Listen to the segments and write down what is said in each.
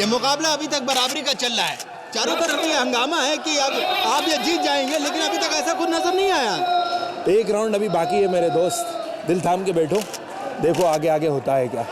ये मुकाबला अभी तक बराबरी का चल रहा है। चारों तरफ ये हंगामा है कि अब आप ये जीत जाएंगे, लेकिन अभी तक ऐसा कुछ नजर नहीं आया। एक राउंड अभी बाकी है मेरे दोस्त, दिल थाम के बैठो, देखो आगे आगे होता है क्या।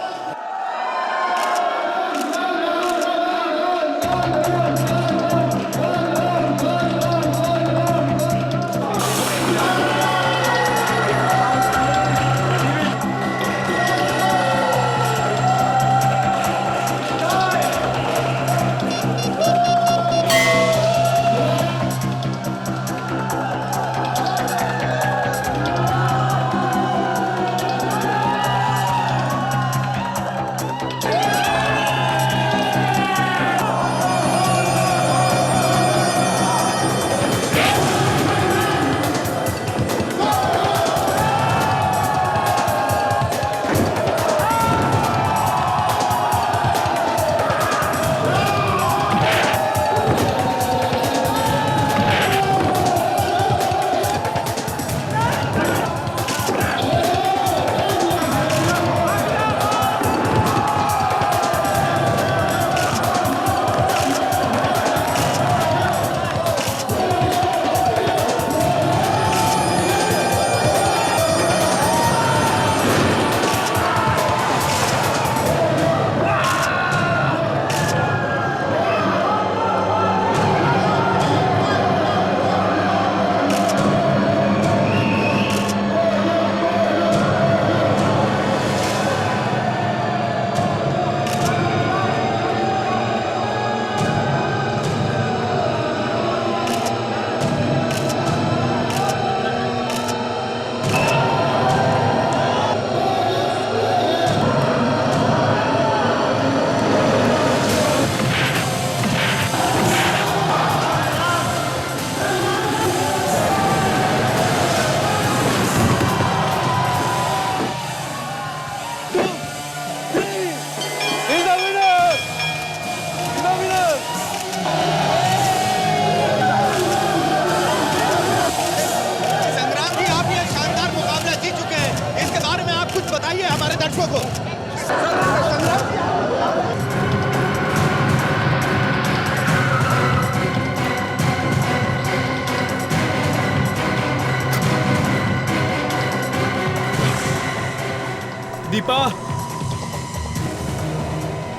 दीपा,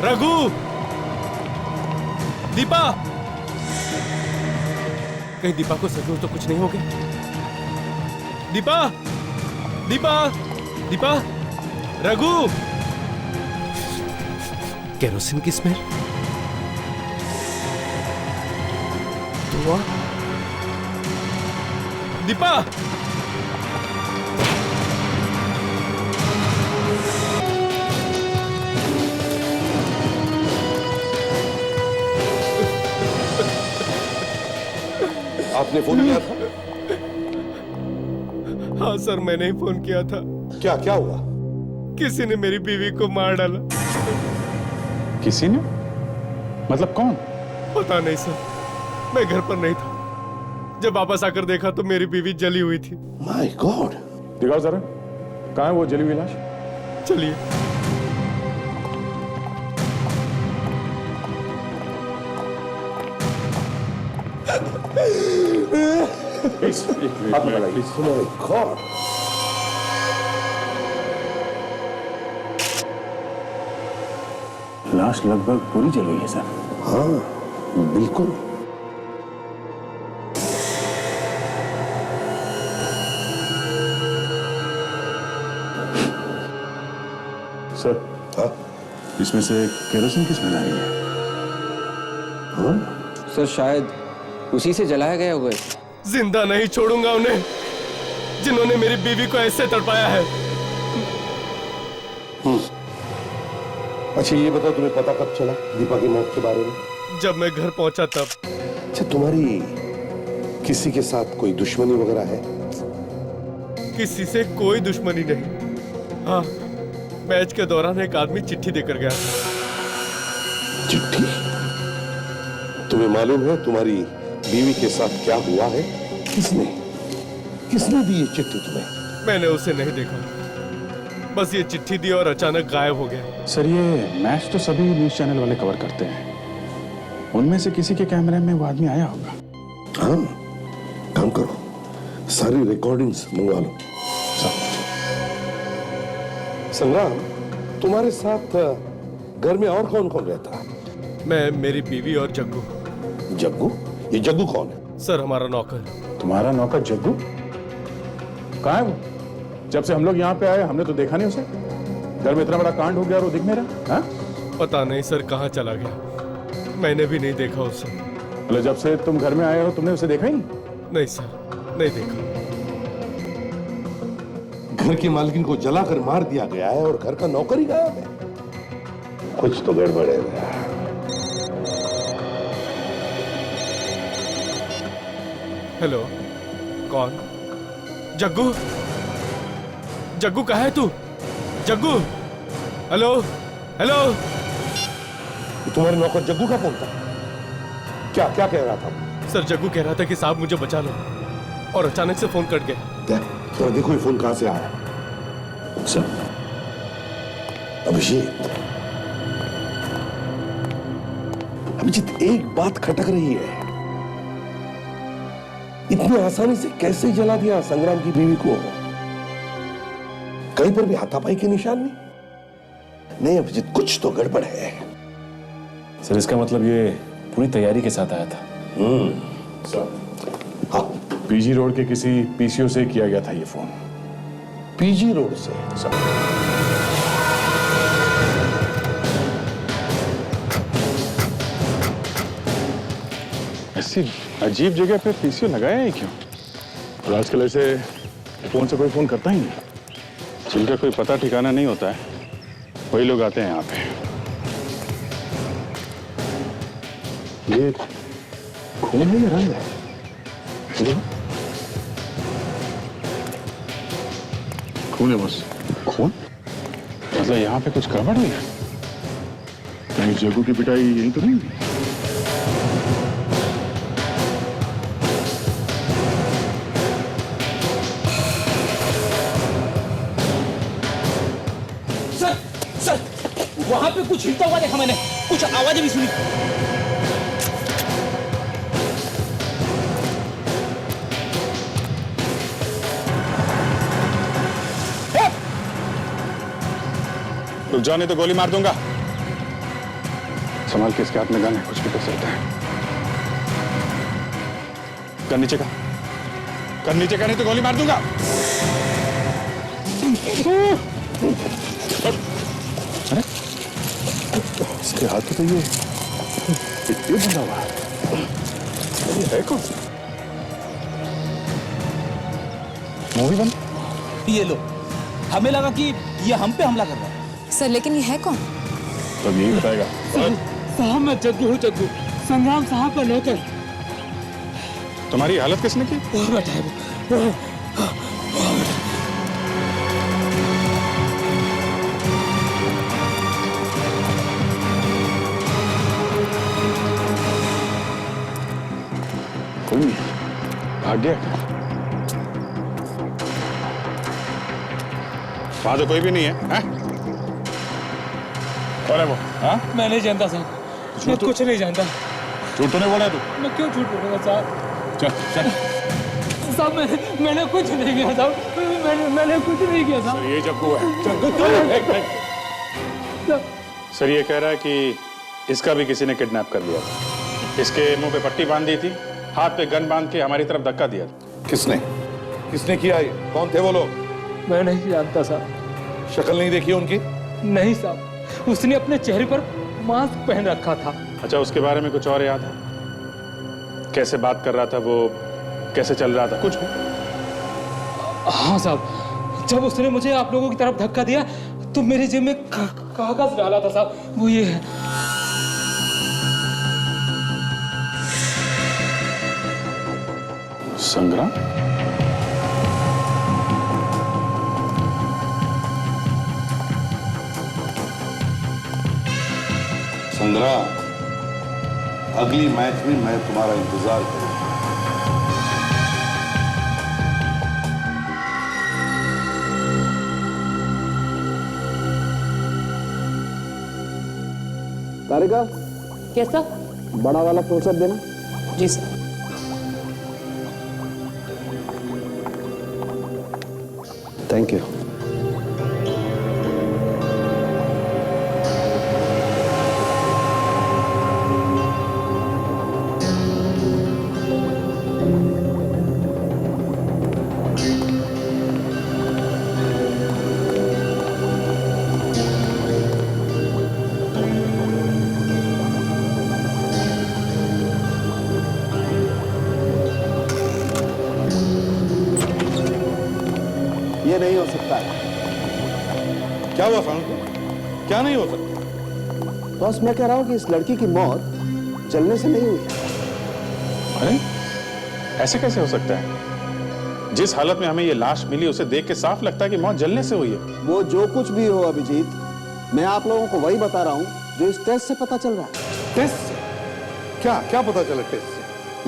रघु, दीपा, कहीं दीपा को सचमुच तो कुछ नहीं हो गया? दीपा, दीपा, दीपा, रघु, केरोसिन की स्मेल, धुआं, दीपा, आपने फोन किया था? हाँ सर, मैंने ही फोन किया था। क्या क्या हुआ? किसी ने मेरी बीवी को मार डाला। किसी ने? मतलब कौन? पता नहीं सर, मैं घर पर नहीं था। जब वापस आकर देखा तो मेरी बीवी जली हुई थी। My God! दिखाओ जरा, कहाँ है वो जली हुई लाश? चलिए। आप बताइए। My God! लाश लगभग पूरी जल गई है सर। हाँ बिल्कुल। सर, हाँ? इसमें से केरोसिन की स्मेल आ रही है। हाँ? सर शायद उसी से जलाया गया होगा। जिंदा नहीं छोड़ूंगा उन्हें जिन्होंने मेरी बीवी को ऐसे तड़पाया है। अच्छा ये बताओ, तुम्हें पता कब चला दीपा की मौत के बारे में? जब मैं घर पहुंचा तब। अच्छा, तुम्हारी किसी के साथ कोई दुश्मनी वगैरह है? किसी से कोई दुश्मनी नहीं। हाँ, मैच के दौरान एक आदमी चिट्ठी देकर गया था। चिट्ठी? तुम्हें मालूम है तुम्हारी बीवी के साथ क्या हुआ है? किसने दी ये चिट्ठी तुम्हें? मैंने उसे नहीं देखा, बस ये चिट्ठी दी और अचानक गायब हो गया। सर ये मैच तो सभी न्यूज चैनल वाले कवर करते हैं, उनमें से किसी के कैमरे में वो आदमी आया होगा। हाँ, काम करो, सारी रिकॉर्डिंग्स मंगवा लो। संग्राम, तुम्हारे साथ घर में और कौन कौन रहता है? मैं, मेरी बीवी और जग्गू। जग्गू? ये जग्गू कौन है? सर, हमारा नौकर। तुम्हारा नौकर जग्गू? कहाँ है वो? जब से हम लोग यहाँ पे आए हमने तो देखा नहीं उसे। घर में इतना बड़ा कांड हो गया और वो दिख नहीं रहा। हाँ? पता नहीं सर कहाँ चला गया, मैंने भी नहीं देखा उसे। मतलब जब से तुम घर में आए हो तुमने उसे देखा ही नहीं? नहीं सर, नहीं देखा। घर की मालकिन को जलाकर मार दिया गया है और घर का नौकर ही गायब है। कुछ तो गड़बड़ है। हेलो, कौन? जग्गू? जग्गू कहाँ है तू? जग्गू? Hello, hello. तुम्हारे नौकर जग्गू का फोन था? क्या क्या कह रहा था? सर, जग्गू कह रहा था कि साहब मुझे बचा लो, और अचानक से फोन कट गया। थोड़ा देखो ये फोन कहां से आया। सर, अभिजीत, अभिजीत, एक बात खटक रही है। इतनी आसानी से कैसे जला दिया संग्राम की बीवी को? कहीं पर भी हाथापाई के निशान नहीं? नहीं अभिजीत, कुछ तो गड़बड़ है। सर, इसका मतलब ये पूरी तैयारी के साथ आया था। सर, हाँ, पीजी रोड के किसी पीसीओ से किया गया था ये फोन। पीजी रोड से? सर, ऐसी अजीब जगह पे पीसीओ लगाया है क्यों? और आजकल ऐसे फोन से कोई फोन करता ही नहीं। जिनका कोई पता ठिकाना नहीं होता है वही लोग आते हैं यहाँ पे। ये खून है या रंग है? खून है बस। खून? मतलब यहाँ पे कुछ गड़बड़ हुई है? कहीं जग्गू की पिटाई यही तो नहीं हुई? वहां पे कुछ हिलता हुआ देखा मैंने, कुछ आवाजें भी सुनी। रुक जाओ नहीं तो गोली मार दूंगा। संभाल के, इसके हाथ में गन है, कुछ भी कर सकता है। गन नीचे का, गन नीचे का, नहीं तो गोली मार दूंगा। अरे इसके हाथ में तो ये बंधा हुआ है। ये है कौन? मूवी बंद? ये लो, हमें लगा कि ये हम पे हमला कर रहा है। सर, लेकिन ये है कौन? तब यही बताएगा। साहब, मैं जग्गू हूँ, जग्गू, संग्राम साहब का नौकर। तुम्हारी हालत किसने की? वो बैठा है वो। कोई नहीं, भाग गया। वहां तो कोई भी नहीं है, हैं? कौन है वो? हाँ? मैं नहीं जानता साहब, मैं कुछ नहीं जानता। झूठ तो नहीं बोला तू? मैं क्यों झूठ बोलूंगा साहब? चल चल। साहब, मैंने कुछ नहीं किया साहब, मैंने कुछ नहीं किया साहब। ये जग्गू है। सर, ये कह रहा है कि इसका भी किसी ने किडनैप कर लिया था। इसके मुंह पे पट्टी बांध दी थी, हाथ पे गन बांध के हमारी तरफ धक्का दिया। किसने किसने किया ये? कौन थे वो लोग? मैं नहीं जानता साहब। शक्ल नहीं देखी उनकी? नहीं साहब, उसने अपने चेहरे पर मास्क पहन रखा था। अच्छा, उसके बारे में कुछ और याद है? कैसे बात कर रहा था वो, कैसे चल रहा था, कुछ भी? हाँ साहब, जब उसने मुझे आप लोगों की तरफ धक्का दिया तो मेरे जेब में कागज डाला था साहब, वो ये है। संग्राम? संग्राम, अगली मैच में मैं तुम्हारा इंतजार करूंगा। तारिका, कैसा? बड़ा वाला क्लोजअप देना। जी सर। Thank you. ये नहीं हो सकता है। क्या हुआ साहब? क्या नहीं हो सकता? बस मैं कह रहा हूं कि इस लड़की की मौत जलने से नहीं हुई है। अरे ऐसे कैसे हो सकता है? जिस हालत में हमें ये लाश मिली उसे देख के साफ लगता है कि मौत जलने से हुई है। वो जो कुछ भी हो अभिजीत, मैं आप लोगों को वही बता रहा हूं जो इस टेस्ट से पता चल रहा है। टेस्ट से? क्या क्या पता चला टेस्ट से?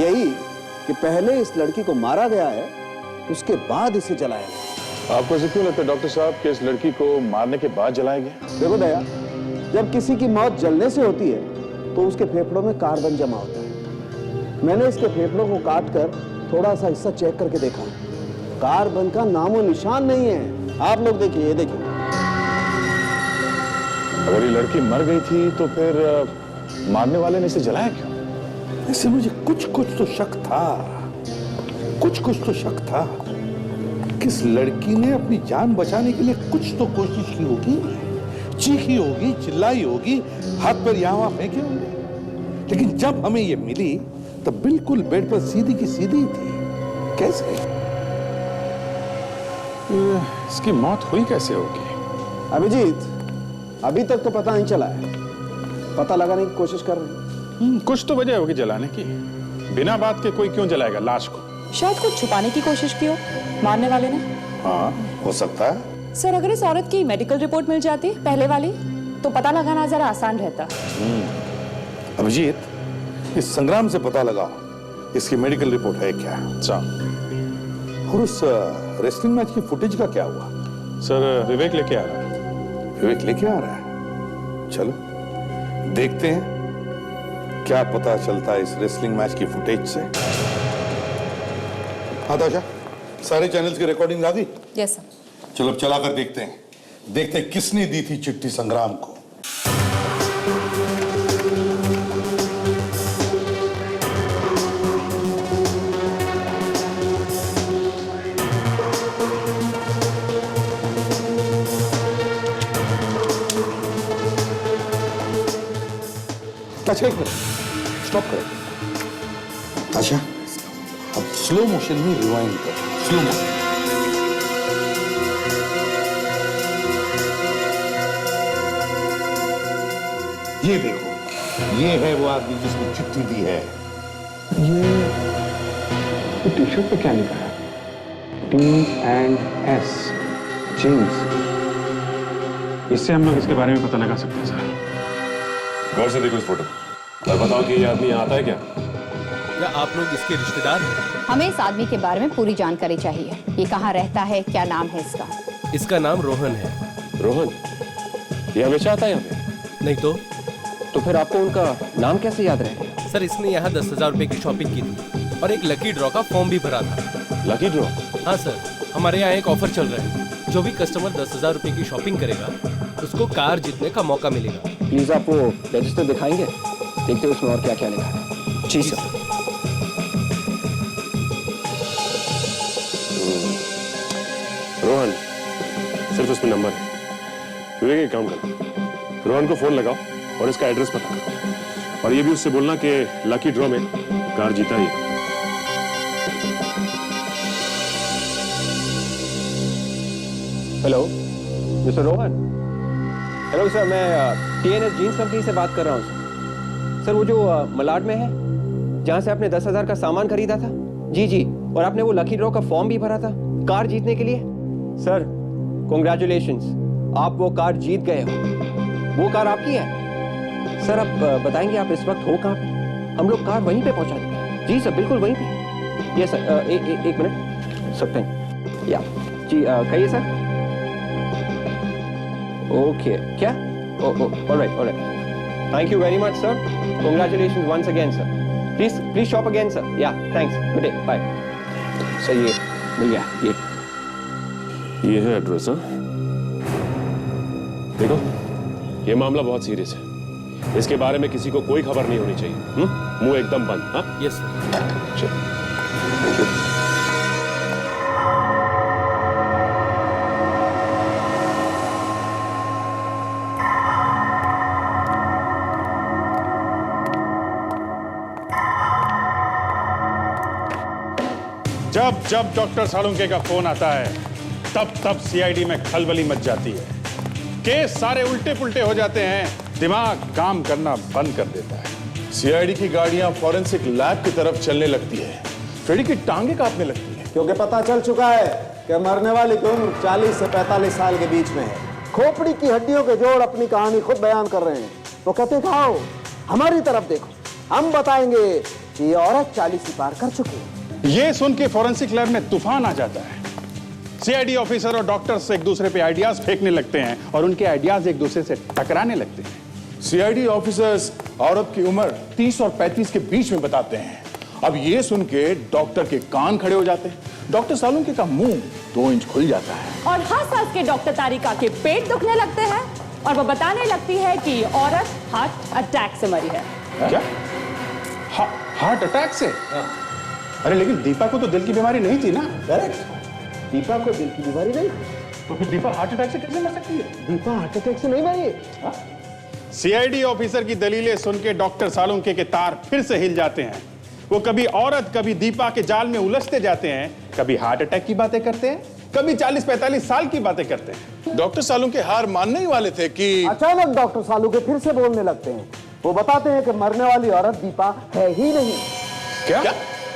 यही कि पहले इस लड़की को मारा गया है, उसके बाद इसे जलाया गया। आपको ऐसे क्यों लगता है डॉक्टर साहब कि इस लड़की को मारने के बाद जलाया गया? देखो दया, जब किसी की मौत जलने से होती है तो उसके फेफड़ों में कार्बन जमा होता है। मैंने इसके फेफड़ों को काटकर थोड़ा सा हिस्सा चेक करके देखा, कार्बन का नामो निशान नहीं है। आप लोग देखिए, ये देखिए। अगर ये लड़की मर गई थी तो फिर मारने वाले ने इसे जलाया क्यों? इससे मुझे कुछ तो शक था, कुछ तो शक था। किस लड़की ने अपनी जान बचाने के लिए कुछ तो कोशिश की होगी, चीखी होगी, चिल्लाई होगी, हाथ पर यहाँ वहां फेंके होंगे। लेकिन जब हमें ये मिली तब बिल्कुल बेड पर सीधी की सीधी थी। कैसे? इसकी मौत हुई कैसे होगी? अभिजीत, अभी तक तो पता नहीं चला है, पता लगाने की कोशिश कर रहे हैं। कुछ तो वजह होगी जलाने की। बिना बात के कोई क्यों जलाएगा लाश को? शायद कुछ छुपाने की कोशिश की हो मारने वाले ने। हाँ, हो सकता है। सर, अगर इस औरत की मेडिकल रिपोर्ट मिल जाती पहले वाली तो पता लगाना जरा आसान रहता। अभिजीत, इस संग्राम से पता लगाओ इसकी मेडिकल रिपोर्ट है क्या। और उस रेसलिंग मैच की फुटेज का क्या हुआ? सर विवेक लेके आ रहा है। विवेक लेके आ रहा है? चलो देखते हैं क्या पता चलता है इस रेसलिंग मैच की फुटेज से। हाँ दादा, सारे चैनल्स की रिकॉर्डिंग आ गई? Yes sir. चलो अब चला कर देखते हैं किसने दी थी चिट्ठी संग्राम को। अच्छा एक मिनट, स्टॉप करो। अच्छा अब स्लो मोशन में रिवाइंड करो, स्लो मोशन। ये देखो, ये है वो आदमी जिसने चिट्ठी दी है। ये टी शर्ट पे क्या लिखा है? T&S jeans. इससे हम लोग इसके बारे में पता लगा सकते हैं सर। गौर से देखो इस फोटो और बताओ कि ये आदमी यहाँ आता है क्या? क्या आप लोग इसके रिश्तेदार हैं? हमें इस आदमी के बारे में पूरी जानकारी चाहिए। ये कहाँ रहता है, क्या नाम है इसका? इसका नाम रोहन है। रोहन? ये हमेशा आता है यहाँ पे? नहीं तो फिर आपको उनका नाम कैसे याद रहेगा? सर, इसने यहाँ 10,000 रुपए की शॉपिंग की थी और एक लकी ड्रॉ का फॉर्म भी भरा था। Lucky draw? हाँ सर, हमारे यहाँ एक ऑफर चल रहा है। जो भी कस्टमर 10,000 रुपए की शॉपिंग करेगा उसको कार जीतने का मौका मिलेगा। प्लीज आप वो रजिस्टर दिखाएंगे, देखते हैं उसमें और क्या क्या लिखा है। जी सर। रोहन, सिर्फ उसमें नंबर है। विवेक एक काम करो, रोहन को फोन लगाओ और इसका एड्रेस पता करो और ये भी उससे बोलना कि लकी ड्रॉ में कार जीता ही। Hello mister Rohan. Hello sir, मैं T&S जीन्स कंपनी से बात कर रहा हूँ सर। वो जो मलाड में है जहाँ से आपने 10,000 का सामान खरीदा था। जी जी, और आपने वो लकी ड्रॉ का फॉर्म भी भरा था कार जीतने के लिए। सर कॉन्ग्रेचुलेशंस, आप वो कार जीत गए हो। वो कार आपकी है। सर आप बताएंगे आप इस वक्त हो कहाँ पे? हम लोग कार वहीं पे पहुँचा देंगे। जी सर, बिल्कुल वहीं पे। यस सर, एक मिनट सकते हैं या जी, कहिए सर। ओके, क्या? Alright, thank you very much sir. Congratulations once again, sir. Please shop again, sir. Yeah, thanks. Good day. Bye. Sir ये मिल गया ये है एड्रेस। हाँ, देखो ये मामला बहुत सीरियस है, इसके बारे में किसी को कोई खबर नहीं होनी चाहिए। मुंह एकदम बंद। हाँ यस चल। जब जब डॉक्टर सालुंके का फोन आता है तब तब सीआईडी में खलबली मच जाती है। केस सारे उल्टे पुल्टे हो जाते हैं, दिमाग काम करना बंद कर देता है। सीआईडी की गाड़ियां फॉरेंसिक लैब की तरफ चलने लगती है, फ्रेडी की टांगे कांपने लगती है। क्योंकि पता चल चुका है कि मरने वाले की उम्र 40 से 45 साल के बीच में है। खोपड़ी की हड्डियों के जोड़ अपनी कहानी खुद बयान कर रहे हैं। तो कहते हैं आओ हमारी तरफ देखो, हम बताएंगे कि ये औरत 40 ही पार कर चुकी है। ये सुन के फॉरेंसिक लैब में तूफान आ जाता है। सीआईडी ऑफिसर और डॉक्टर्स एक दूसरे पे आइडियाज फेंकने लगते हैं और उनके आइडियाज एक दूसरे से टकराने लगते हैं। सीआईडी ऑफिसर्स औरत की उम्र 30 और 35 के बीच में बताते हैं। अब ये सुन के डॉक्टर के कान खड़े हो जाते हैं, डॉक्टर सालुंके का मुंह 2 इंच खुल जाता है और हंस के डॉक्टर तारिका के पेट दुखने लगते हैं और वो बताने लगती है कि ये औरत हार्ट अटैक से मरी है। क्या? हार्ट अटैक से? अरे लेकिन दीपा को तो दिल की बीमारी नहीं थी ना? करेक्ट, दीपा को दिल की बीमारी नहीं। तो फिर दीपा हार्ट अटैक से कैसे मर सकती है? दीपा हार्ट अटैक से नहीं मरी। सीआईडी ऑफिसर की दलीलें सुन के डॉक्टर सालुंके के तार फिर से हिल जाते हैं। वो कभी औरत कभी दीपा के जाल में उलझते जाते हैं, कभी हार्ट अटैक की बातें करते हैं, कभी 40-45 साल की बातें करते हैं। डॉक्टर सालुंके हार मानने ही वाले थे कि अचानक डॉक्टर सालुंके फिर से बोलने लगते हैं। वो बताते हैं कि मरने वाली औरत दीपा है ही नहीं। क्या?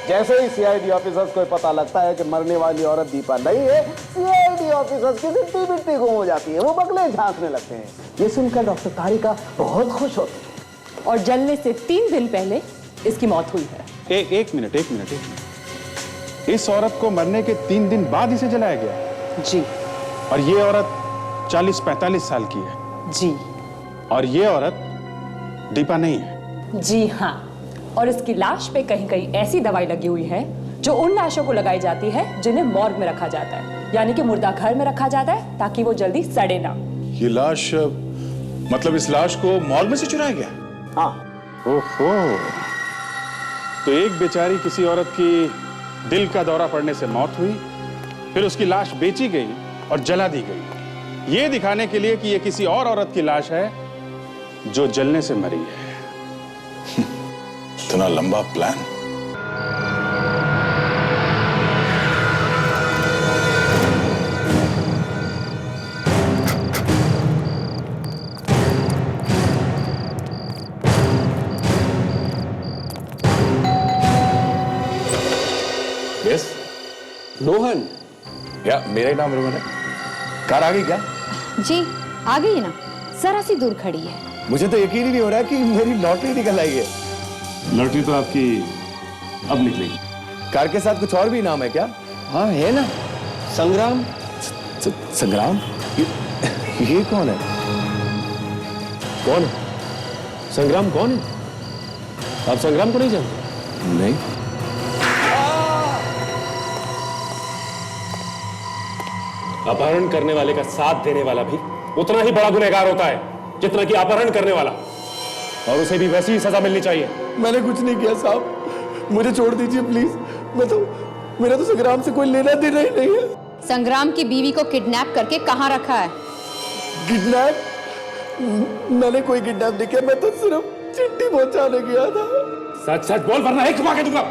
जैसे ही सीआईडी ऑफिसर्स को पता लगता है कि मरने वाली औरत दीपा नहीं है, सीआईडी ऑफिसर्स की सिट्टी बिट्टी गुम हो जाती है, वो बगले झांकने लगते हैं। ये सुनकर डॉक्टर तारिका बहुत खुश होती है। और जलने से 3 दिन पहले इसकी मौत हुई है। एक मिनट। इस औरत को मरने के 3 दिन बाद इसे जलाया गया? जी। और ये औरत 40-45 साल की है? जी। और ये औरत दीपा नहीं है? जी हाँ, और इसकी लाश पे कहीं कहीं ऐसी दवाई लगी हुई है जो उन लाशों को लगाई जाती है जिन्हें मॉर्ग में रखा जाता है, यानी कि मुर्दा घर में रखा जाता है ताकि वो जल्दी सड़े ना। ये लाश, मतलब इस लाश को मॉर्ग में से चुराया गया? हाँ। ओहो, तो एक बेचारी किसी औरत की दिल का दौरा पड़ने से मौत हुई, फिर उसकी लाश बेची गई और जला दी गई, ये दिखाने के लिए कि ये किसी और औरत की लाश है जो जलने से मरी है। इतना लंबा प्लान। यस रोहन। या मेरा ही नाम रोहन है। कार आ गई क्या? जी आ गई ना, जरा सी दूर खड़ी है। मुझे तो यकीन ही नहीं हो रहा कि मेरी लॉटरी निकल आई है। लॉटरी तो आपकी अब निकलेगी। कार के साथ कुछ और भी नाम है क्या? हाँ है ना, संग्राम। संग्राम? ये कौन है? कौन है संग्राम? कौन है? आप संग्राम को नहीं जानते? नहीं। अपहरण करने वाले का साथ देने वाला भी उतना ही बड़ा गुनहगार होता है जितना कि अपहरण करने वाला, और उसे भी वैसी ही सजा मिलनी चाहिए। मैंने कुछ नहीं किया साहब, मुझे छोड़ दीजिए प्लीज। मेरा तो संग्राम से कोई लेना देना ही नहीं है। संग्राम की बीवी को किडनैप करके कहाँ रखा है? किडनैप? मैंने कोई किडनैप नहीं किया, मैं तो सिर्फ चिट्ठी पहुंचाने गया था। सच सच बोल वरना एक मार के दूंगा।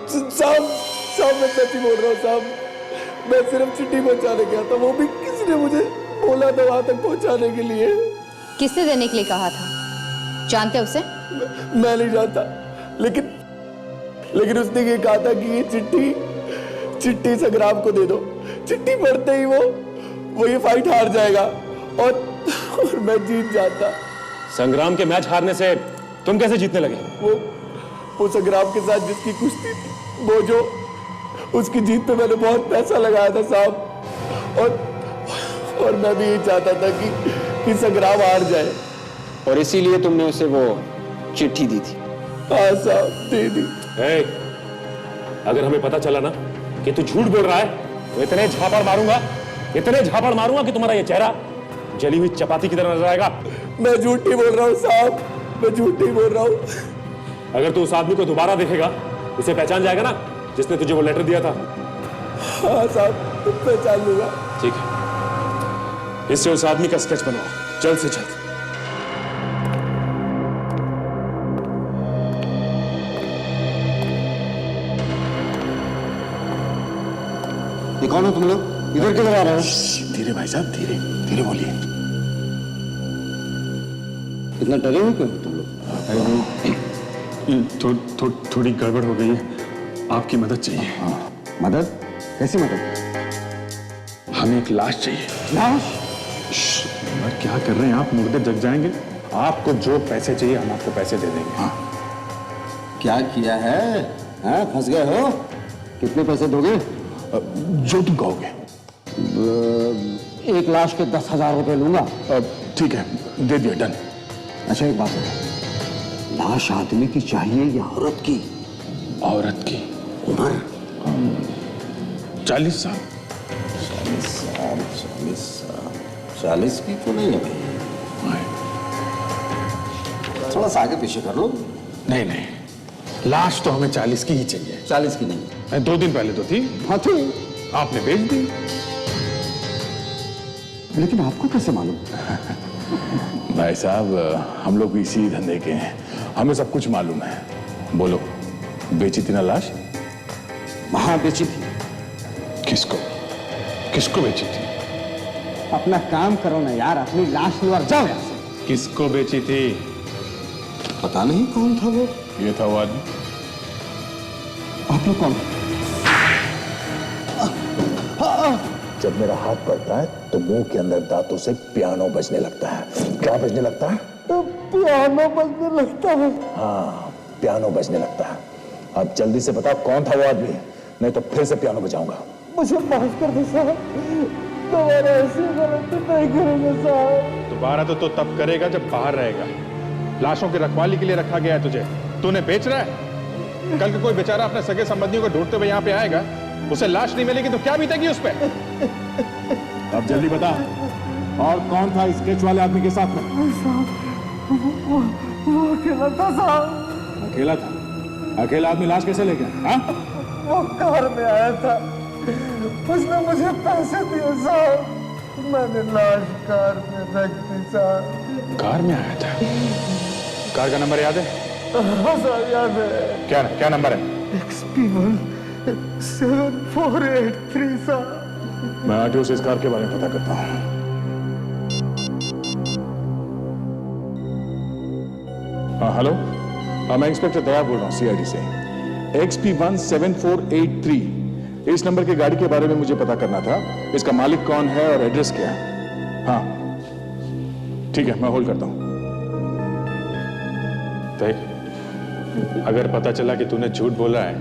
साहब मैं सच ही बोल रहा हूँ साहब, मैं सिर्फ चिट्ठी पहुंचाने गया था, वो भी किसी ने मुझे बोला था वहां तक पहुंचाने के लिए। किससे देने के लिए कहा था? जानते उसे? मैं नहीं जानता, लेकिन उसने ये कहा था कि ये चिट्ठी संग्राम को दे दो, चिट्ठी पढ़ते ही वो ये फाइट हार जाएगा और मैं जीत जाता। संग्राम के मैच हारने से तुम कैसे जीतने लगे? वो संग्राम के साथ जिसकी कुश्ती थी, वो जो उसकी जीत पे मैंने बहुत पैसा लगाया था साहब, और मैं भी यही चाहता था कि संग्राम हार जाए। और इसीलिए तुमने उसे वो चिट्ठी दी थी? हाँ साहब, दे दी। अगर हमें पता चला ना कि तू झूठ बोल रहा है तो इतने झापड़ मारूंगा कि तुम्हारा ये चेहरा जली हुई चपाती की तरह नजर आएगा। मैं झूठ नहीं बोल रहा हूँ साहब, मैं झूठ नहीं बोल रहा हूँ। अगर तू उस आदमी को दोबारा देखेगा, उसे पहचान जाएगा ना जिसने तुझे वो लेटर दिया था। हाँ साहब, पहचान लूंगा। ठीक है, इससे उस आदमी का स्केच बनाओ जल्द से जल्द। ये कौन हो तुम लोग? इधर किधर आ रहे हो? धीरे भाई साहब, धीरे धीरे बोलिए। इतना डरे हो क्यों तुम लोग? थोड़ी गड़बड़ हो गई है, आपकी मदद चाहिए। हाँ, मदद? कैसी मदद? हमें एक लाश चाहिए। लाश? क्या कर रहे हैं आप? मुर्दे जग जाएंगे। आपको जो पैसे चाहिए हम आपको पैसे दे देंगे। हाँ। क्या किया है? हाँ, फंस गए हो? कितने पैसे दोगे? जो तुम कहोगे। एक लाश के 10,000 रुपए लूंगा। ठीक है, दे दिया, डन। अच्छा एक बात बताओ, लाश आदमी की चाहिए या औरत की? औरत की। उम्र? 40 साल। 40 की तो नहीं है भाई, थोड़ा सा आगे पीछे कर लो। नहीं, लाश तो हमें 40 की ही चाहिए। 40 की नहीं? 2 दिन पहले तो थी। हाँ थी। आपने बेच दी। लेकिन आपको कैसे मालूम? भाई साहब, हम लोग भी इसी धंधे के हैं, हमें सब कुछ मालूम है। बोलो, बेची थी ना लाश? हाँ बेची थी। किसको बेची थी? अपना काम करो ना यार, अपनी लाश लो और जाओ यहाँ से। किसको बेची थी? पता नहीं कौन था वो। ये था वो आदमी। आप लोग कौन? जब मेरा हाथ पड़ता है तो मुंह के अंदर दांतों से पियानो बजने लगता है। क्या बजने लगता है? पियानो बजने लगता है। हाँ, पियानो बजने लगता है। अब जल्दी से बताओ कौन था वो आदमी, नहीं तो फिर से पियानो बजाऊंगा। मुझे माफ कर दो साहब, दोबारा ऐसी गलती नहीं करेंगे साहब। दोबारा तो तब करेगा जब बाहर रहेगा। लाशों की रखवाली के लिए रखा गया है तुझे, तूने बेच रहा है। कल को कोई बेचारा अपने सगे संबंधियों को ढूंढते हुए यहाँ पे आएगा, उसे लाश नहीं मिलेगी तो क्या बीतेगी उस पे? अब जल्दी बता, और कौन था स्केच वाले आदमी के साथ में? वो अकेला था साहब। अकेला था? अकेला आदमी लाश कैसे ले गया? हाँ? वो कार में आया था, उसने मुझे पैसे दिए साहब, मैंने लाश कार में रख दी साहब। कार में आया था? कार का नंबर याद है? हाँ साहब याद है। क्या नंबर है? XP1 7483 साहब। मैं आरटीओ से इस कार के बारे में पता करता हूँ। हाँ हेलो, मैं इंस्पेक्टर दया बोल रहा हूँ CID से। XP1 7483 इस नंबर की गाड़ी के बारे में मुझे पता करना था। इसका मालिक कौन है और एड्रेस क्या है? हाँ ठीक है, मैं होल्ड करता हूँ। अगर पता चला कि तूने झूठ बोला है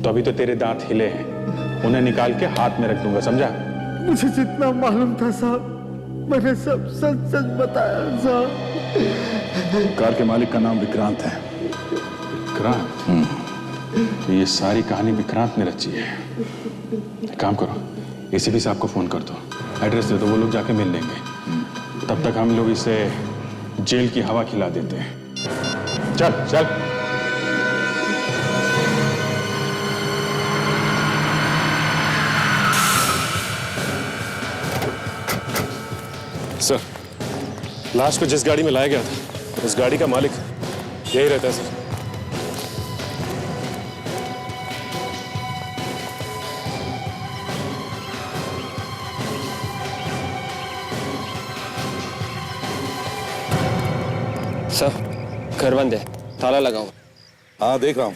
तो अभी तो तेरे दांत हिले हैं, उन्हें निकाल के हाथ में रख दूंगा, समझा? मुझे जितना मालूम था साहब मैंने सब सच सच बताया साहब। कार के मालिक का नाम विक्रांत है। विक्रांत? तो ये सारी कहानी विक्रांत ने रची है। एक काम करो, ACP साहब को फोन कर दो, एड्रेस दे दो, वो लोग जाके मिल लेंगे। तब तक हम लोग इसे जेल की हवा खिला देते हैं। चल चल। सर, लाश को जिस गाड़ी में लाया गया था उस गाड़ी का मालिक यही रहता है सर। सर, घर बंद है, ताला लगा हुआ। हाँ देख रहा हूँ।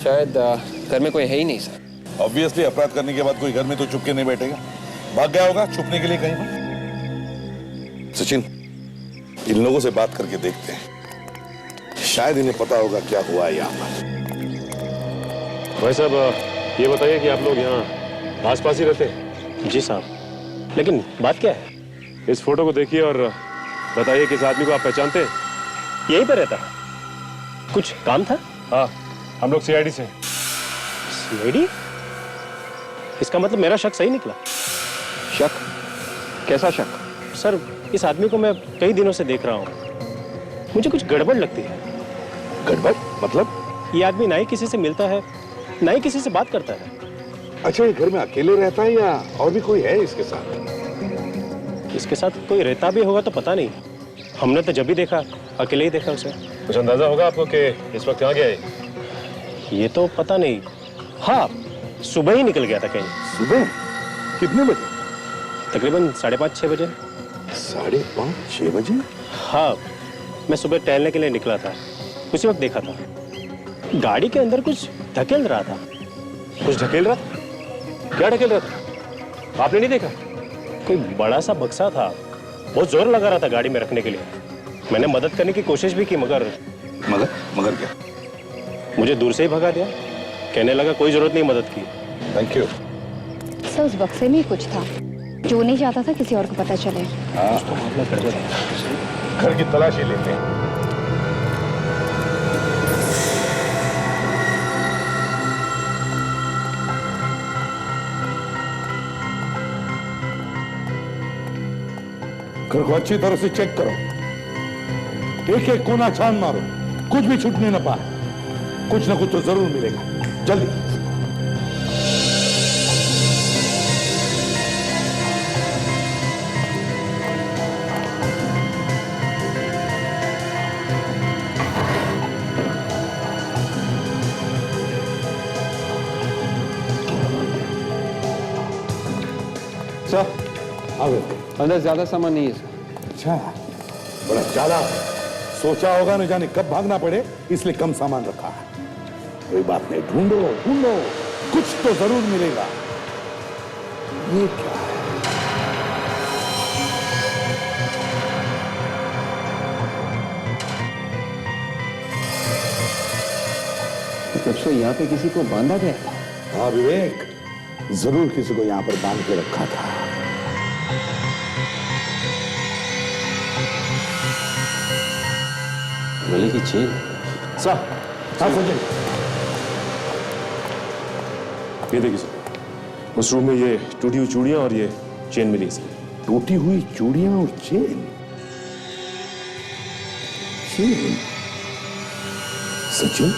शायद घर में कोई है ही नहीं सर। ऑब्वियसली अपराध करने के बाद कोई घर में तो चुप के नहीं बैठेगा, भाग गया होगा छुपने के लिए कहीं पर। सचिन, इन लोगों से बात करके देखते हैं, शायद इन्हें पता होगा क्या हुआ है यहाँ पर। भाई साहब, ये बताइए कि आप लोग यहाँ आसपास ही रहते हैं? जी साहब, लेकिन बात क्या है? इस फोटो को देखिए और बताइए कि इस आदमी को आप पहचानते हैं? यहीं पे रहता है। कुछ काम था? हाँ, हम लोग सीआईडी से हैं। सीआईडी? इसका मतलब मेरा शक सही निकला। शक? कैसा शक? सर, इस आदमी को मैं कई दिनों से देख रहा हूँ, मुझे कुछ गड़बड़ लगती है। गड़बड़ मतलब? ये आदमी ना ही किसी से मिलता है, ना ही किसी से बात करता है। अच्छा, ये घर में अकेले रहता है या और भी कोई है इसके साथ? इसके साथ कोई रहता भी होगा तो पता नहीं, हमने तो जब भी देखा अकेले ही देखा उसे। कुछ अंदाजा होगा आपको कि इस वक्त कहाँ गया है? ये तो पता नहीं। हाँ, सुबह ही निकल गया था कहीं। सुबह? कितने बजे? तकरीबन 5:30-6 बजे। 5:30-6 बजे? हाँ, मैं सुबह टहलने के लिए निकला था, उसी वक्त देखा था। गाड़ी के अंदर कुछ धकेल रहा था। कुछ ढकेल रहा था? क्या ढकेल रहा था? आपने नहीं देखा? कोई बड़ा सा बक्सा था, बहुत जोर लगा रहा था गाड़ी में रखने के लिए। मैंने मदद करने की कोशिश भी की, मगर मगर क्या? मुझे दूर से ही भगा दिया। कहने लगा कोई जरूरत नहीं मदद की। Thank you. सर उस बक्से में ही कुछ था जो नहीं चाहता था किसी और को पता चले। घर की तलाशी लेते हैं। घर को अच्छी तरह से चेक करो, एक एक कोना छान मारो, कुछ भी छूटने न पाए। कुछ ना कुछ तो जरूर मिलेगा। जल्दी। सर, आ गए। अंदर ज्यादा सामान नहीं है सर। अच्छा, बड़ा चालाक है। सोचा होगा न जाने कब भागना पड़े, इसलिए कम सामान रखा है। कोई बात नहीं, ढूंढो ढूंढो, कुछ तो जरूर मिलेगा। ये क्या है? तब से यहाँ पे किसी को बांधा गया था। हाँ विवेक, जरूर किसी को यहाँ पर बांध के रखा था। गले की चेन। हाँ सचिन, ये देखिए सर, उस रूम में ये टूटी हुई चूड़ियां और ये चेन मिली सर। टूटी हुई चूड़ियां और चेन। सचिन,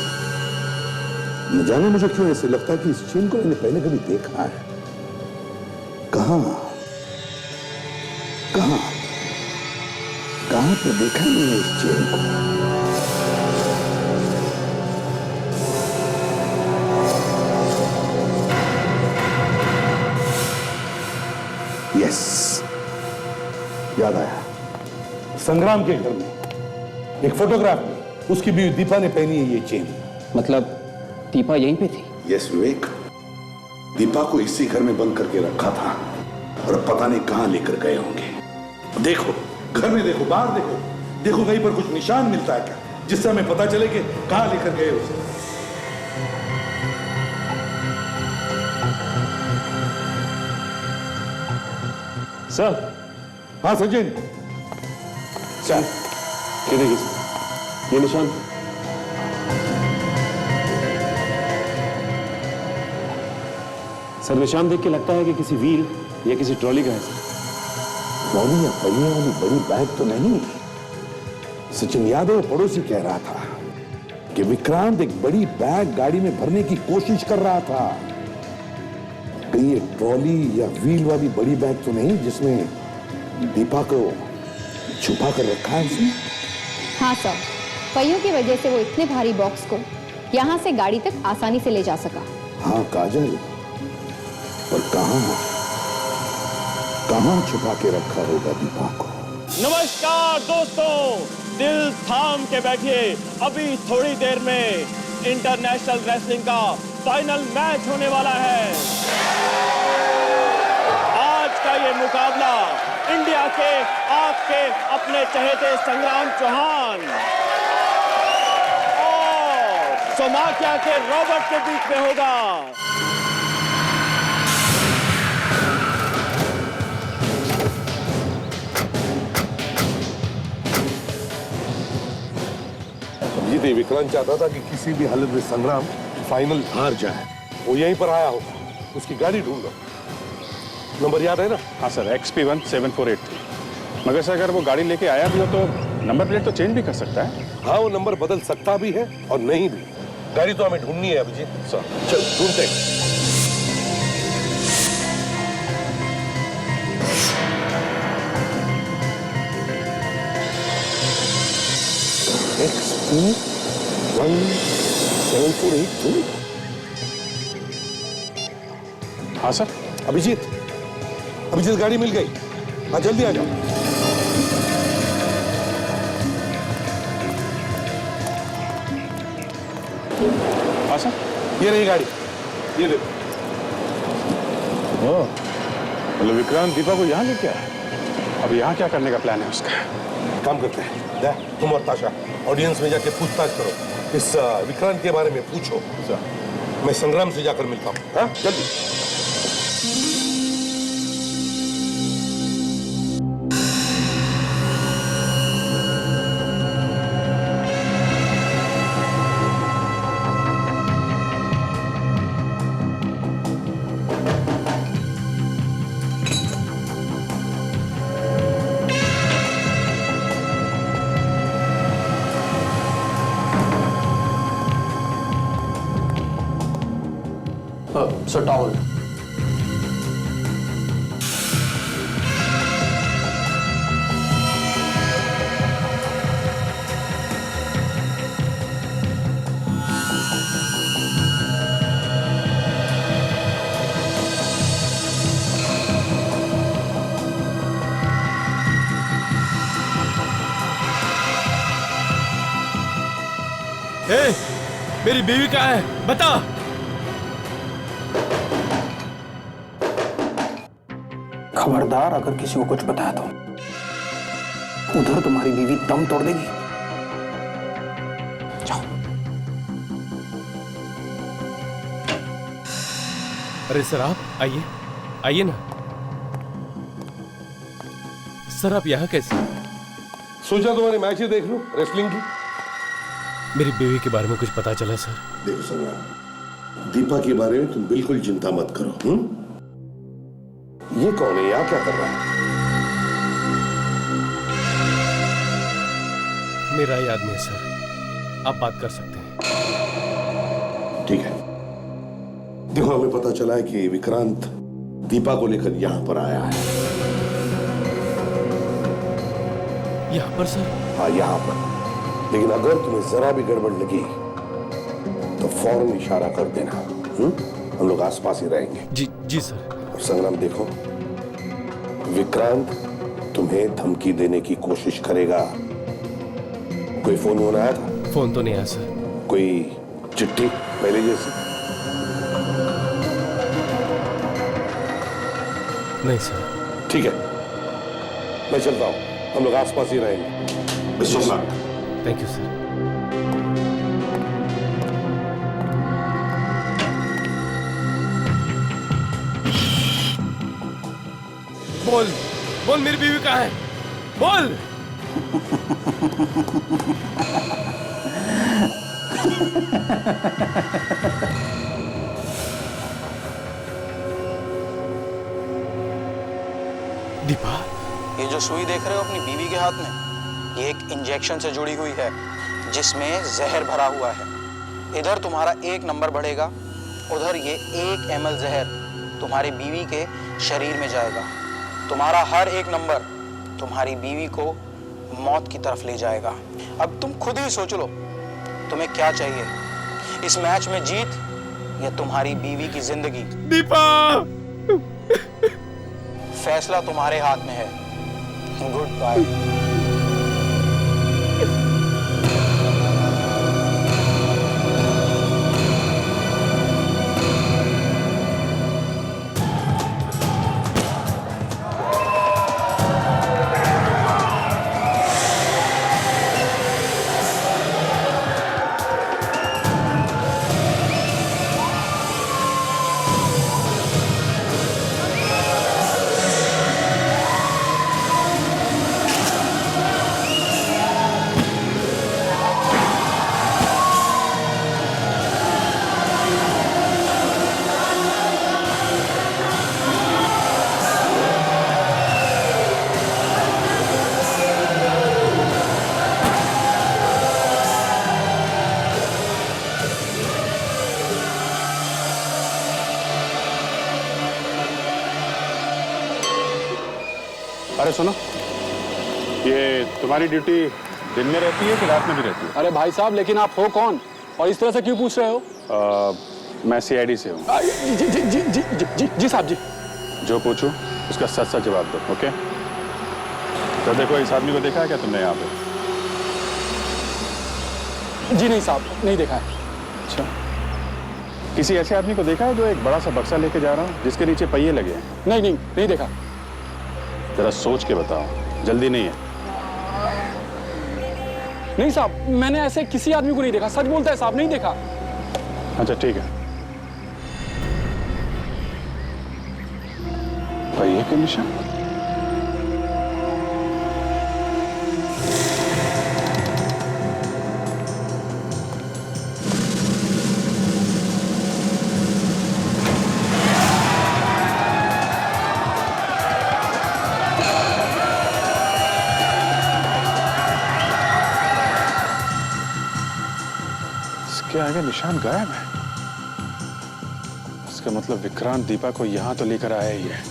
न जाने मुझे क्यों ऐसे लगता है कि इस चेन को मैंने पहले कभी देखा है। कहां कहां कहां पर देखा मैंने इस चेन को? यस, याद आया। संग्राम के घर में एक फोटोग्राफ में उसकी बीवी दीपा ने पहनी है ये चेन। मतलब दीपा यहीं पे थी? यस विवेक, दीपा को इसी घर में बंद करके रखा था और अब पता नहीं कहां लेकर गए होंगे। देखो, घर में देखो, बाहर देखो, देखो कहीं पर कुछ निशान मिलता है क्या, जिससे हमें पता चले कि कहां लेकर गए उसे। सर। हाँ सचिन। सर, ये देखिए सर, ये निशान। सर, निशान देख के लगता है कि किसी व्हील या किसी ट्रॉली का है सर। ट्रॉली या पहिए वाली बड़ी बैग तो नहीं? सचिन, याद है वो पड़ोसी कह रहा था कि विक्रांत एक बड़ी बैग गाड़ी में भरने की कोशिश कर रहा था। कहीं ये ट्रॉली या व्हील वाली बड़ी बैग तो नहीं जिसमें दीपा को छुपा कर रखा है उसने? हाँ सर, पहियों की वजह से वो इतने भारी बॉक्स को यहाँ से गाड़ी तक आसानी से ले जा सका। हाँ काजल, पर कहां छुपा के रखा होगा दीपा को? नमस्कार दोस्तों, दिल थाम के बैठिए, अभी थोड़ी देर में इंटरनेशनल रेसलिंग का फाइनल मैच होने वाला है। आज का ये मुकाबला इंडिया के आपके अपने चहेते संग्राम चौहान और सोमाकिया के रॉबर्ट के बीच में होगा। ये इसलिए विक्रांत चाहता था कि किसी भी हालत में संग्राम फाइनल हार जाए। वो यहीं पर आया होगा, उसकी गाड़ी ढूंढो। नंबर याद है ना? हाँ सर, XP17483। मगर सर अगर वो गाड़ी लेके आया भी हो तो नंबर प्लेट तो चेंज भी कर सकता है। हाँ, वो नंबर बदल सकता भी है और नहीं भी। गाड़ी तो हमें ढूंढनी है अभिजीत। सर चल ढूंढते हैं। XP17482। हाँ सर। अभिजीत गाड़ी मिल गई। हाँ जल्दी आ जाओ। हाँ सर। ये रही गाड़ी, ये देखो। मतलब विक्रांत दीपा को यहाँ लेके आया। अब यहाँ क्या करने का प्लान है उसका? काम करते हैं, तुम और ताशा ऑडियंस में जाके पूछताछ करो। इस विक्रांत के बारे में पूछो। मैं संग्राम से जाकर मिलता हूँ। हाँ जल्दी। Sir towel. मेरी बीवी कहाँ है? बता। खबरदार, अगर किसी को कुछ बताया तो उधर तुम्हारी बीवी दम तोड़ देगी। जाओ। अरे सर आप आइए, आइए ना। सर आप यहाँ कैसे? सोचा तुम्हारी मैच ही देख लूं, रेसलिंग की। मेरी बीवी के बारे में कुछ पता चला सर? देखो संग्राम, दीपा के बारे में तुम बिल्कुल चिंता मत करो। ये कौन है? यहाँ क्या कर रहा है? मेरा ही आदमी है सर, आप बात कर सकते हैं। ठीक है। देखो हमें पता चला है कि विक्रांत दीपा को लेकर यहाँ पर आया है। यहाँ पर सर? हाँ यहाँ पर। लेकिन अगर तुम्हें जरा भी गड़बड़ लगी तो फौरन इशारा कर देना। हम लोग आसपास ही रहेंगे। जी सर। और संग्राम देखो, विक्रांत तुम्हें धमकी देने की कोशिश करेगा। कोई फोन आया था? फोन तो नहीं आया सर। कोई चिट्ठी पहले जैसी? नहीं सर। ठीक है, मैं चलता हूं। हम लोग आसपास ही रहेंगे। Thank you sir. बोल बोल, मेरी बीवी कहाँ है? बोल। दीपा, ये जो सुई देख रहे हो अपनी बीवी के हाथ में, ये एक इंजेक्शन से जुड़ी हुई है जिसमें जहर भरा हुआ है। इधर तुम्हारा 1 नंबर बढ़ेगा, उधर ये 1 ml जहर तुम्हारी बीवी के शरीर में जाएगा। तुम्हारा हर 1 नंबर तुम्हारी बीवी को मौत की तरफ ले जाएगा। अब तुम खुद ही सोच लो, तुम्हें क्या चाहिए, इस मैच में जीत या तुम्हारी बीवी की जिंदगी? दीपा, फैसला तुम्हारे हाथ में है। Good bye. अरे सुनो, ये तुम्हारी ड्यूटी दिन में रहती है कि रात में भी रहती है? अरे भाई साहब, लेकिन आप हो कौन और इस तरह से क्यों पूछ रहे हो? मैं सीआईडी से हूँ। जी साहब जी। जो पूछूं उसका सच सच जवाब दो, ओके? तो देखो, इस आदमी को देखा है क्या तुमने यहाँ पे? जी नहीं साहब, नहीं देखा है। अच्छा, किसी ऐसे आदमी को देखा है जो एक बड़ा सा बक्सा लेके जा रहा हूँ जिसके नीचे पहिए लगे हैं? नहीं देखा। जरा सोच के बताओ, जल्दी नहीं है। नहीं साहब, मैंने ऐसे किसी आदमी को नहीं देखा। सच बोलता है साहब, नहीं देखा। अच्छा ठीक है। पहिए के निशान? इसके आगे निशान गायब है। इसका मतलब विक्रांत दीपा को यहां तो लेकर आया ही है।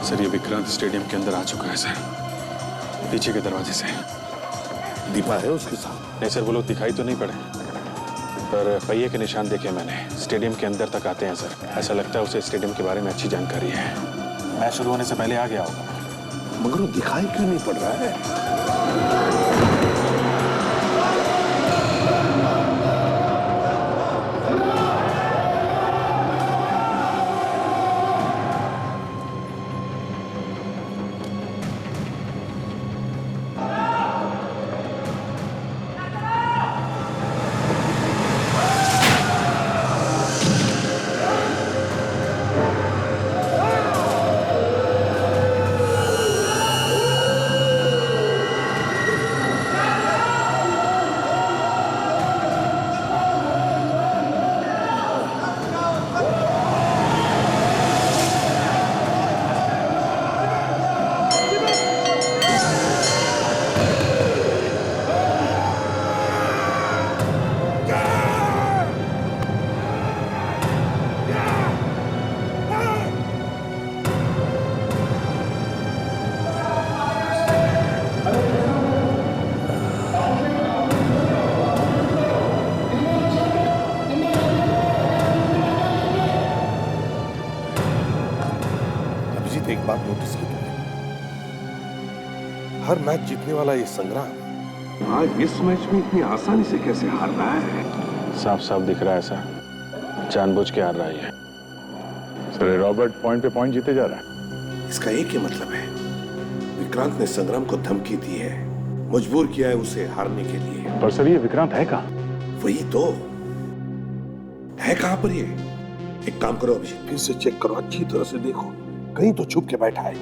सर, ये विक्रांत स्टेडियम के अंदर आ चुका है सर, पीछे के दरवाजे से। दीपा है उसके साथ? नहीं सर, वो लोग दिखाई तो नहीं पड़े, पर पहिए के निशान देखे मैंने। स्टेडियम के अंदर तक आते हैं सर। ऐसा लगता है उसे स्टेडियम के बारे में अच्छी जानकारी है। मैच शुरू होने से पहले आ गया होगा। मगर वो दिखाई क्यों नहीं पड़ रहा है? एक बात नोटिस की तुमने? हर मैच जीतने वाला ये संग्राम आज इस मैच में इतनी आसानी से कैसे हार रहा है? साफ साफ दिख रहा है सर, जानबूझ के हार रहा है। सर, रॉबर्ट पॉइंट पे पॉइंट जीते जा रहा है। इसका एक ही मतलब है, विक्रांत ने संग्राम को धमकी दी है, मजबूर किया है उसे हारने के लिए। पर सर, ये विक्रांत है कहाँ? वही तो है, कहां पर ये? एक काम करो अभिजीत, फिर से चेक करो, अच्छी तरह से देखो, कहीं तो छुप के बैठा है।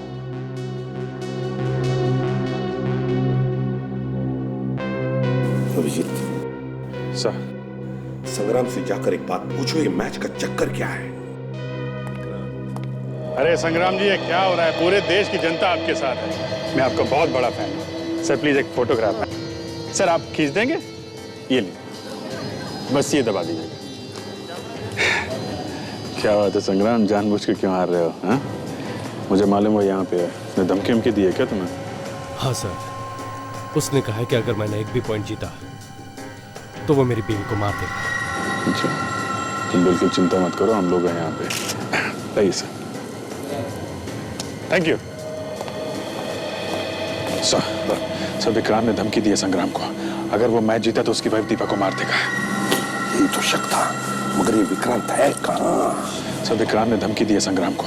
अभिजीत सर, संग्राम से जाकर एक बात पूछो, ये मैच का चक्कर क्या है? अरे संग्राम जी, ये क्या हो रहा है? पूरे देश की जनता आपके साथ है। मैं आपका बहुत बड़ा फैन हूँ। सर प्लीज एक फोटोग्राफ है। सर आप खींच देंगे? ये लीजिए, बस ये दबा दीजिएगा। क्या बात है संग्राम, जानबूझ के क्यों हार रहे हो? हाँ, मुझे मालूम है यहाँ पे है। उसने धमकी दी है क्या तुम्हें? हाँ सर, उसने कहा है कि अगर मैंने एक भी पॉइंट जीता तो वो मेरी बीवी को मार देगा। अच्छा, तुम बिल्कुल चिंता मत करो, हम लोग हैं यहाँ पे। आइए sir. Thank you sir. Vikrant ने धमकी दी है संग्राम को, अगर वो मैच जीता तो उसकी वाइफ दीपा को मार देगा। ये तो शक था, मगर ये विक्रांत है कहाँ? सर, विक्रांत ने धमकी दी है संग्राम को,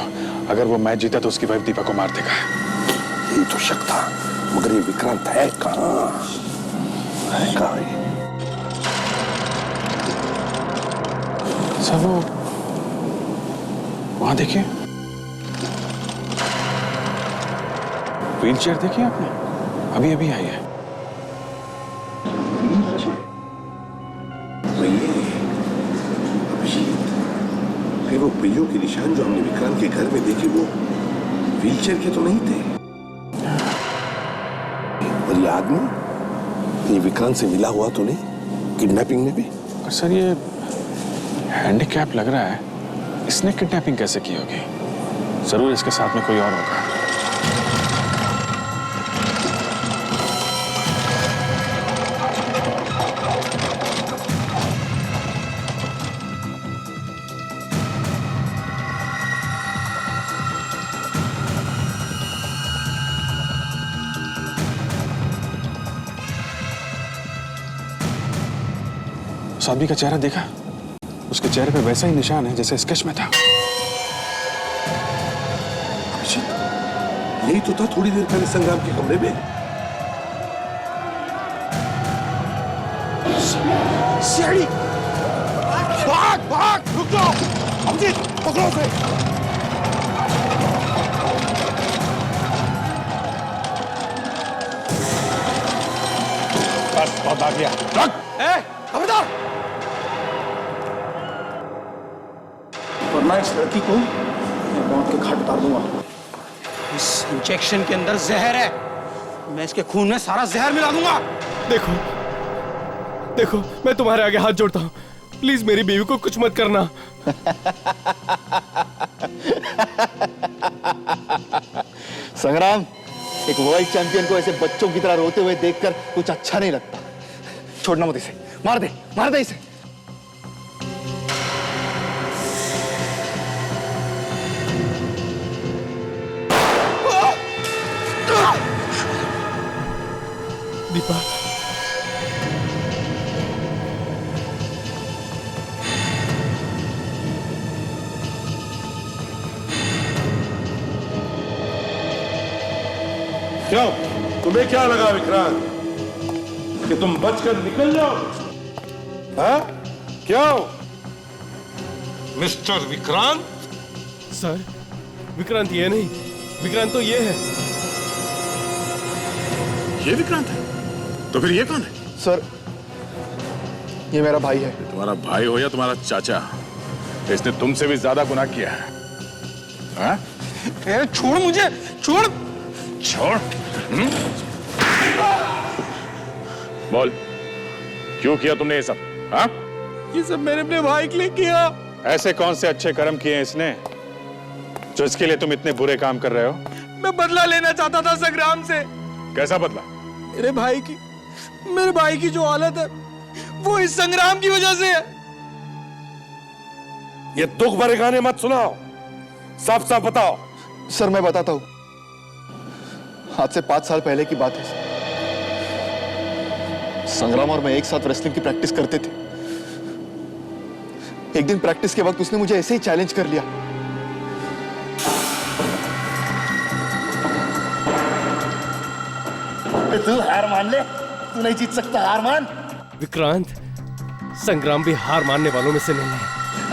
अगर वो मैच जीता तो उसकी वाइफ दीपा को मार देगा। ये तो शक था, मगर ये विक्रांत है कहाँ? सर वो वहां देखिए, व्हील चेयर देखिए आपने, अभी अभी आई है। वो पहियों के निशान जो हमने विक्रांत के घर में देखे वो व्हीलचेयर के तो नहीं थे। और ये आदमी ये विक्रांत से मिला हुआ तो नहीं किडनैपिंग में भी? और सर ये हैंडीकैप लग रहा है, इसने किडनैपिंग कैसे की होगी? जरूर इसके साथ में कोई और होगा। उस आदमी का चेहरा देखा? उसके चेहरे पे वैसा ही निशान है जैसे स्केच में था। यही तो था थोड़ी देर पहले संग्राम के कमरे में। सीआईडी! भाग भाग! रुक जाओ! अभिजीत पकड़ो उसे! बस बहुत आ गया। खबरदार! वरना इस लड़की को मैं मौत के घाट उतार दूंगा। इस इंजेक्शन के अंदर जहर है, मैं इसके खून में सारा जहर मिला दूंगा। देखो देखो, मैं तुम्हारे आगे हाथ जोड़ता हूँ, प्लीज मेरी बीवी को कुछ मत करना। संग्राम, एक वर्ल्ड चैंपियन को ऐसे बच्चों की तरह रोते हुए देखकर कुछ अच्छा नहीं लगता। छोड़ना मत इसे, मार दे इसे। दीपा, क्यों? तुम्हें क्या लगा विक्रांत कि तुम बचकर निकल जाओ? हाँ? क्यों? मिस्टर विक्रांत? सर, विक्रांत ये नहीं, विक्रांत तो ये है। ये विक्रांत है? तो फिर ये कौन है? सर, ये मेरा भाई है। तुम्हारा भाई हो या तुम्हारा चाचा, इसने तुमसे भी ज्यादा गुनाह किया है। हाँ? छोड़ मुझे, छोड़! छोड़? बोल, क्यों किया तुमने ये सब? हाँ? ये सब मैंने अपने भाई के लिए किया। ऐसे कौन से अच्छे कर्म किए हैं इसने जो इसके लिए तुम इतने बुरे काम कर रहे हो? मैं बदला लेना चाहता था संग्राम से। कैसा बदला? मेरे भाई की जो हालत है वो इस संग्राम की वजह से है। ये दुख भरे गाने मत सुनाओ, साफ साफ बताओ। सर, मैं बताता हूं। आज से 5 साल पहले की बात है। संग्राम और मैं एक साथ रेसलिंग की प्रैक्टिस करते थे। एक दिन प्रैक्टिस के वक्त उसने मुझे ऐसे ही चैलेंज कर लिया। तू हार मान ले, तू नहीं जीत सकता, हार मान। विक्रांत, संग्राम भी हार मानने वालों में से नहीं है।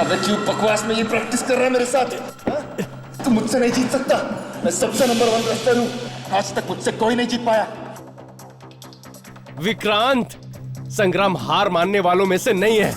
अबे क्यों बकवास में ये प्रैक्टिस कर रहा है मेरे साथ? तू मुझसे नहीं जीत सकता, मैं सबसे नंबर 1 रेसलर हूं। आज तक मुझसे कोई नहीं जीत पाया। विक्रांत, संग्राम हार मानने वालों में से नहीं है।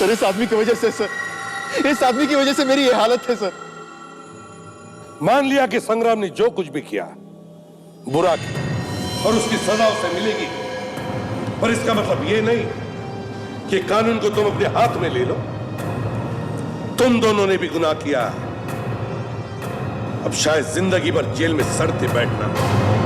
सर, इस आदमी की वजह से इस आदमी की वजह से मेरी ये हालत है सर। मान लिया कि संग्राम ने जो कुछ भी किया बुरा किया और उसकी सजा उसे मिलेगी, पर इसका मतलब यह नहीं कि कानून को तुम अपने हाथ में ले लो। तुम दोनों ने भी गुनाह किया, अब शायद जिंदगी भर जेल में सड़ते बैठना।